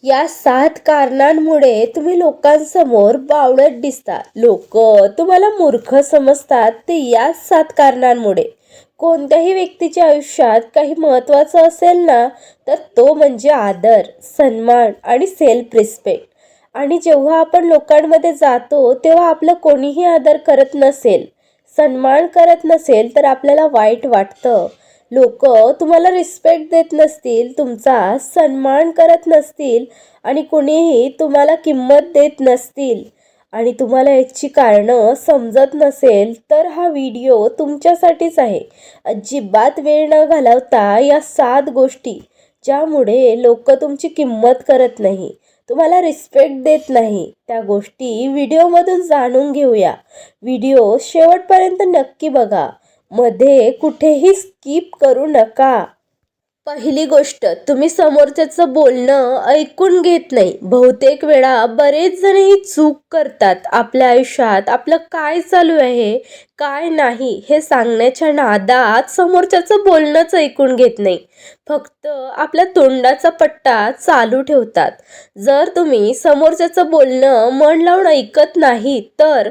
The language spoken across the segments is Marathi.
या 7 कारणांमुळे तुम्ही लोकांसमोर बावळट दिसता. लोक तुम्हाला मूर्ख समजतात ते याच 7 कारणांमुळे. कोणत्याही व्यक्तीच्या आयुष्यात काही महत्त्वाचं असेल ना, तर तो म्हणजे आदर, सन्मान आणि सेल्फ रिस्पेक्ट. आणि जेव्हा आपण लोकांमध्ये जातो तेव्हा आपलं कोणीही आदर करत नसेल, सन्मान करत नसेल तर आपल्याला वाईट वाटतं. लोक तुम्हाला रिस्पेक्ट देत नसतील, तुमचा सन्मान करत नसतील आणि कुणीही तुम्हाला किंमत देत नसतील आणि तुम्हाला याची कारणं समजत नसेल, तर हा व्हिडिओ तुमच्यासाठीच आहे. अजिबात वेळ न घालवता या 7 गोष्टी ज्यामुळे लोक तुमची किंमत करत नाही, तुम्हाला रिस्पेक्ट देत नाही, त्या गोष्टी व्हिडिओमधून जाणून घेऊया. व्हिडिओ शेवटपर्यंत नक्की बघा. मध्ये कुठेही स्किप करू नका. पहिली गोष्ट, तुम्ही समोरच्याचं बोलणं ऐकून घेत नाही. बहुतेक वेळा बरेच जण ही चूक करतात. आपल्या आयुष्यात आपलं काय चालू आहे, काय नाही हे सांगण्याच्या नादात समोरच्याचं बोलणंच ऐकून घेत नाही. फक्त आपल्या तोंडाचा पट्टा चालू ठेवतात. जर तुम्ही समोरच्याचं बोलणं मन लावून ऐकत नाही तर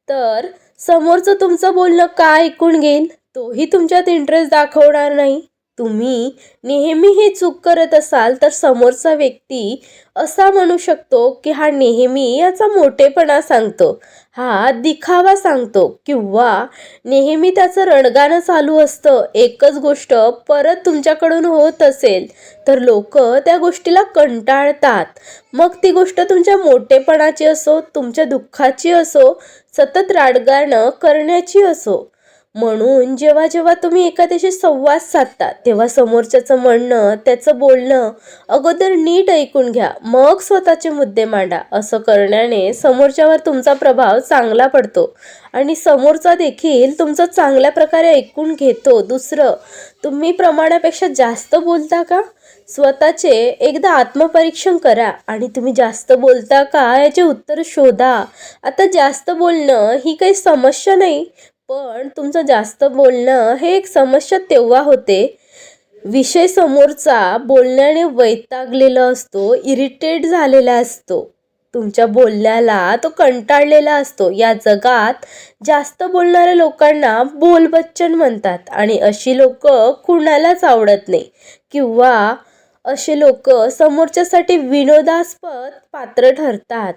तर समोरचं तुमचं बोलणं काय ऐकून घेईल? तोही तुमच्यात इंटरेस्ट दाखवणार नाही. तुम्ही नेहमी हे चूक करत असाल तर समोरचा व्यक्ती असा म्हणू शकतो की हा नेहमी याचा मोठेपणा सांगतो, हा दिखावा सांगतो, किंवा नेहमी त्याचं रणगाणं चालू असतं. एकच गोष्ट परत तुमच्याकडून होत असेल तर लोक त्या गोष्टीला कंटाळतात. मग ती गोष्ट तुमच्या मोठेपणाची असो, तुमच्या दुःखाची असो, सतत राडगाणं करण्याची असो. म्हणून जेव्हा जेव्हा तुम्ही एखाद्याशी संवाद साधता तेव्हा समोरच्याचं म्हणणं, त्याचं बोलणं अगोदर नीट ऐकून घ्या, मग स्वतःचे मुद्दे मांडा. असं करण्याने समोरच्यावर तुमचा प्रभाव चांगला पडतो आणि समोरचा देखील तुमचं चांगल्या प्रकारे ऐकून घेतो. दुसरं, तुम्ही प्रमाणापेक्षा जास्त बोलता का? स्वतःचे एकदा आत्मपरीक्षण करा आणि तुम्ही जास्त बोलता का याचे उत्तर शोधा. आता जास्त बोलणं ही काही समस्या नाही, पण तुमचं जास्त बोलणं हे एक समस्या तेव्हा होते विषय समोरचा बोलण्याने वैतागलेला असतो, इरिटेट झालेला असतो, तुमच्या बोलण्याला तो कंटाळलेला असतो. या जगात जास्त बोलणाऱ्या लोकांना बोलबच्चन म्हणतात आणि अशी लोक कुणालाच आवडत नाही, किंवा असे लोक समोरच्यासाठी विनोदास्पद पात्र ठरतात.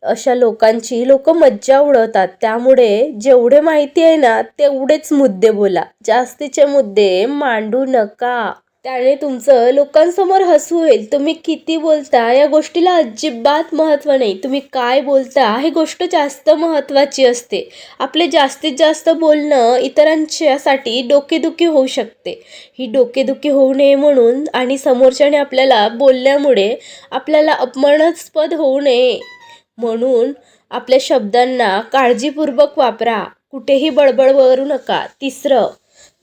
अशा लोकांची लोक मज्जा उडवतात. त्यामुळे जेवढे माहिती आहे ना तेवढेच मुद्दे बोला, जास्तीचे मुद्दे मांडू नका. त्याने तुमचं लोकांसमोर हसू होईल. तुम्ही किती बोलता या गोष्टीला अजिबात महत्त्व नाही, तुम्ही काय बोलता ही गोष्ट जास्त महत्त्वाची असते. आपले जास्तीत जास्त बोलणं इतरांच्यासाठी डोकेदुखी होऊ शकते. ही डोकेदुखी होऊ नये म्हणून आणि समोरच्याने आपल्याला बोलल्यामुळे आपल्याला अपमानास्पद होऊ नये म्हणून आपल्या शब्दांना काळजीपूर्वक वापरा, कुठेही बडबड करू नका. तिसरं,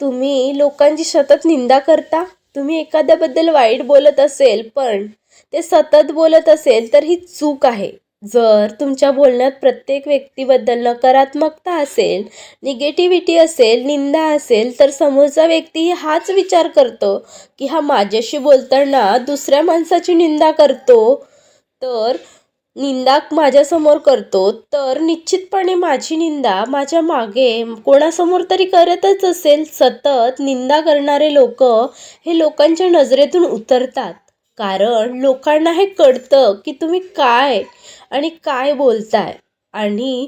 तुम्ही लोकांची सतत निंदा करता. तुम्ही एखाद्याबद्दल वाईट बोलत असेल पण ते सतत बोलत असेल तर ही चूक आहे. जर तुमच्या बोलण्यात प्रत्येक व्यक्तीबद्दल नकारात्मकता असेल, निगेटिव्हिटी असेल, निंदा असेल, तर समोरचा व्यक्ती हाच विचार करतो की हा माझ्याशी बोलताना दुसऱ्या माणसाची निंदा करतो, तर निंदा माझ्यासमोर करतो, तर निश्चितपणे माझी निंदा माझ्या मागे कोणासमोर तरी करतच असेल. सतत निंदा करणारे लोक हे लोकांच्या नजरेतून उतरतात, कारण लोकांना हे कळतं की तुम्ही काय आणि काय बोलताय आणि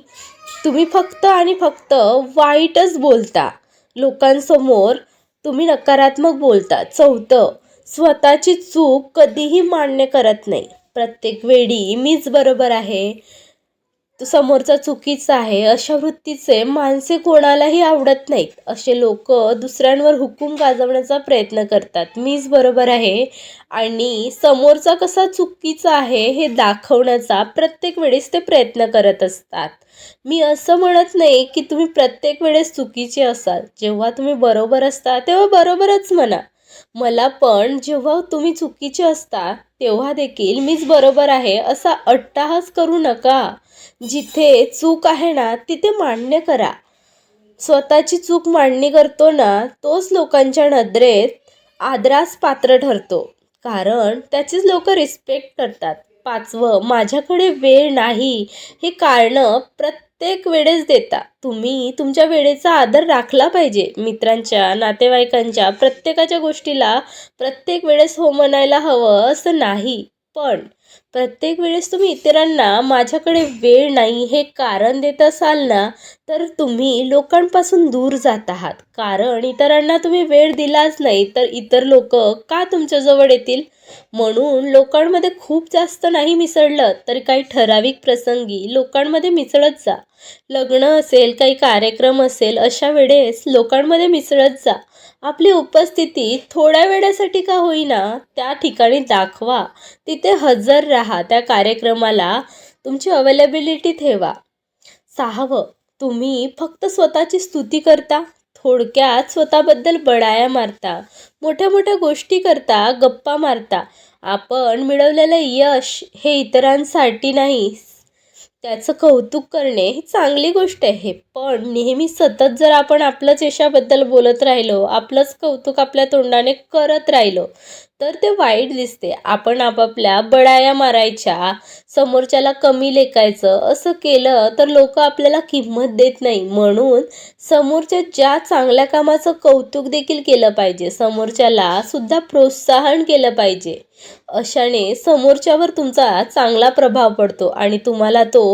तुम्ही फक्त आणि फक्त वाईटच बोलता. लोकांसमोर तुम्ही नकारात्मक बोलता. चौथं, स्वतःची चूक कधीही मान्य करत नाही. प्रत्येक वेळी मीच बरोबर आहे, तो समोरचा चुकीचा आहे, अशा वृत्तीचे माणसे कोणालाही आवडत नाहीत. असे लोक दुसऱ्यांवर हुकूम गाजवण्याचा प्रयत्न करतात. मीच बरोबर आहे आणि समोरचा कसा चुकीचा आहे हे दाखवण्याचा प्रत्येक वेळेस ते प्रयत्न करत असतात. मी असं म्हणत नाही की तुम्ही प्रत्येक वेळेस चुकीचे असाल. जेव्हा तुम्ही बरोबर असता तेव्हा बरोबरच म्हणा. मला पण जेव्हा तुम्ही चुकीचे असता तेव्हा देखील मीच बरोबर आहे असा अट्टाहास करू नका. जिथे चूक आहे ना तिथे मान्य करा. स्वतःची चूक मांडणी करतो ना तोच लोकांच्या नजरेत आदरास पात्र ठरतो. कारण त्याचीच लोक रिस्पेक्ट करतात. 5वं, माझ्याकडे वेळ नाही हे कारणं प्रत्येक वेळेस देता. तुम्ही तुमच्या वेळेचा आदर राखला पाहिजे. मित्रांच्या, नातेवाईकांच्या, प्रत्येकाच्या गोष्टीला प्रत्येक वेळेस हो म्हणायला हवं असं नाही. पण प्रत्येक वेळेस तुम्ही इतरांना माझ्याकडे वेळ नाही हे कारण देत असाल ना, तर तुम्ही लोकांपासून दूर जात आहात. कारण इतरांना तुम्ही वेळ दिलाच नाही तर इतर लोक का तुमच्याजवळ येतील? म्हणून लोकांमध्ये खूप जास्त नाही मिसळलं तरी काही ठराविक प्रसंगी लोकांमध्ये मिसळत जा. लग्न असेल, काही कार्यक्रम असेल, अशा वेळेस लोकांमध्ये मिसळत जा. आपली उपस्थिती थोड्या वेळासाठी का होईना त्या ठिकाणी दाखवा. तिथे हजर राहा. त्या कार्यक्रमाला तुमची अवेलेबिलिटी ठेवा. 6वं, तुम्ही फक्त स्वतःची स्तुती करता. थोडक्यात स्वतःबद्दल बडाया मारता. मोठ्या मोठ्या गोष्टी करता, गप्पा मारता. आपण मिळवलेलं यश हे इतरांसाठी नाही, त्याचं कौतुक करणे ही चांगली गोष्ट आहे. पण नेहमी सतत जर आपण आपलंच यशाबद्दल बोलत राहिलो, आपलंच कौतुक आपल्या तोंडाने करत राहिलो तर ते वाईट दिसते. आपण आपापल्या बडाया मारायच्या, समोरच्याला कमी लेखायचं असं केलं तर लोक आपल्याला किंमत देत नाही. म्हणून समोरच्या ज्या चांगल्या कामाचं कौतुक देखील केलं पाहिजे, समोरच्याला सुद्धा प्रोत्साहन केलं पाहिजे. अशाने समोरच्यावर तुमचा चांगला प्रभाव पडतो आणि तुम्हाला तो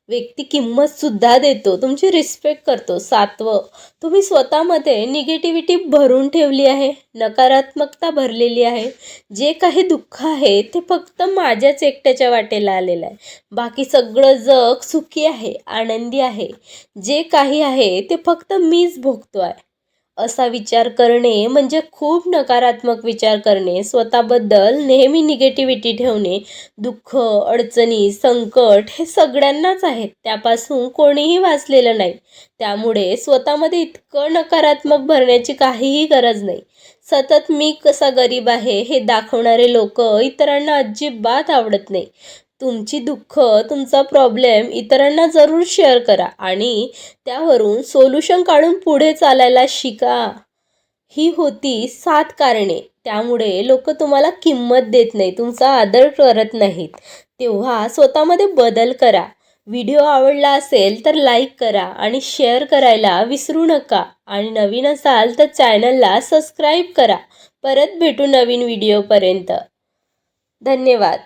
व्यक्ती किंमत सुद्धा देतो, तुमची रिस्पेक्ट करतो. 7वं, तुम्ही स्वतःमध्ये निगेटिव्हिटी भरून ठेवली आहे, नकारात्मकता भरलेली आहे. जे काही दुःख आहे ते फक्त माझ्याच एकट्याच्या वाटेला आलेलं आहे. बाकी सगळं जग सुखी आहे, आनंदी आहे. जे काही आहे ते फक्त मीच भोगतोय. असा विचार करणे म्हणजे खूप नकारात्मक विचार करणे. स्वतःबद्दल नेहमी निगेटिव्हिटी ठेवणे. दुःख, अडचणी, संकट हे सगळ्यांनाच आहेत. त्यापासून कोणीही वाचलेलं नाही. त्यामुळे स्वतःमध्ये इतकं नकारात्मक भरण्याची काहीही गरज नाही. सतत मी कसा गरीब आहे हे दाखवणारे लोक इतरांना अजिबात आवडत नाही. तुमची दुःख, तुमचा प्रॉब्लेम इतरांना जरूर शेअर करा आणि त्यावरून सोल्युशन काढून पुढे चालायला शिका. ही होती 7 कारणे. त्यामुळे लोक तुम्हाला किंमत देत नाही, तुमचा आदर करत नाहीत. तेव्हा स्वतःमध्ये बदल करा. व्हिडिओ आवडला असेल तर लाईक करा आणि शेअर करायला विसरू नका. आणि नवीन असाल तर चॅनलला सबस्क्राईब करा. परत भेटू नवीन व्हिडिओपर्यंत. धन्यवाद.